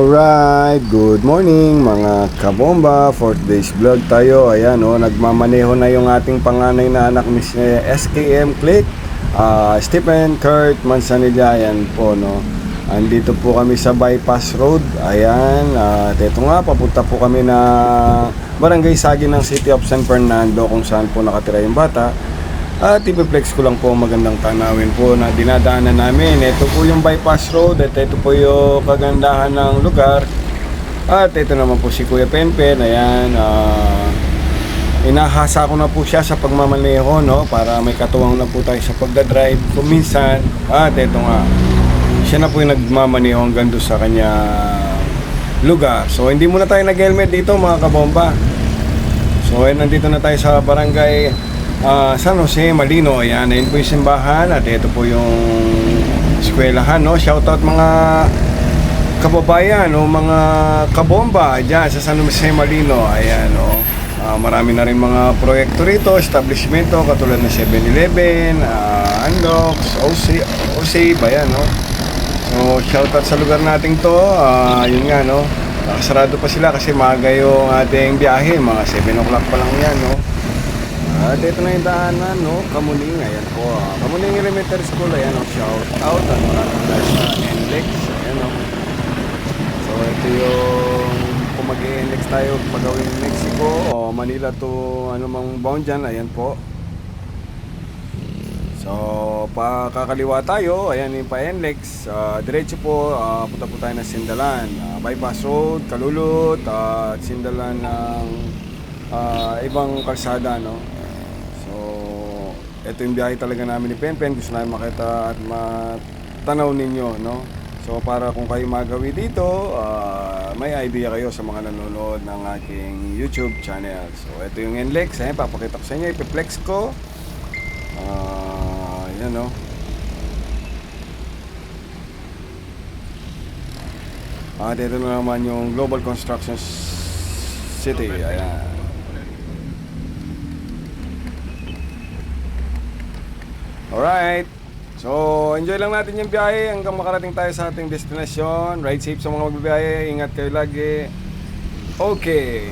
Alright, good morning mga kabomba. For today's vlog tayo, ayan nagmamaneho na yung ating panganay na anak ni SKM Click, Stephen Kurt Manzanilla. Ayan po andito po kami sa bypass road. Ayan, at ito nga, papunta po kami na Barangay Sagi ng City of San Fernando, kung saan po nakatira yung bata. At ipiplex ko lang po magandang tanawin po na dinadaanan namin. Ito po yung bypass road at ito po yung kagandahan ng lugar. At ito naman po si Kuya Penpen. Ayan, inahasa ko na po siya sa pagmamaneho, para may katuwang na po tayo sa pagdadrive kung minsan. At ito nga, siya na po yung nagmamaneho hanggang doon sa kanya lugar. So hindi muna tayo nag-helmet dito mga kabomba. So nandito na tayo sa barangay San Jose, Malino. Ayan, ayun po yung simbahan at ito po yung eskwelahan, Shoutout mga kababayan, mga kabomba dyan sa San Jose, Malino. Ayan, marami na rin mga proyekto rito, establishmento katulad ng 7-Eleven, Unlocks, OC, ayan, So, shoutout sa lugar nating to. Yun nga, nakasarado pa sila kasi maaga yung ating biyahe, mga 7 o'clock pa lang yan, At ito na yung daanan, Kamuning. Ayan po, Kamuning Elementary School. Ayan, shout out. At maraming tayo sa NLEX. Ayan, So ito yung kung mag-NLEX tayo pagawin Mexico o Manila to anumang bound dyan. Ayan po. So pakakaliwa tayo. Ayan yung pa-NLEX. Diretso po, punta po tayo ng Sindalan, bypass road, Kalulot, at Sindalan ng ibang kalsada, ito yung biyahe talaga namin ni Penpen. Gusto namin makita at matanaw ninyo, So para kung kayo magawi dito, may idea kayo sa mga nanonood ng aking YouTube channel. So ito yung NLEX. Ayan, papakita ko sa inyo, ipiplex ko. Yan, At ito na naman yung Global Construction City. Ayan. Alright, so enjoy lang natin yung biyahe hanggang makarating tayo sa ating destination. Ride safe sa mga magbibiyahe, ingat kayo lagi. Okay.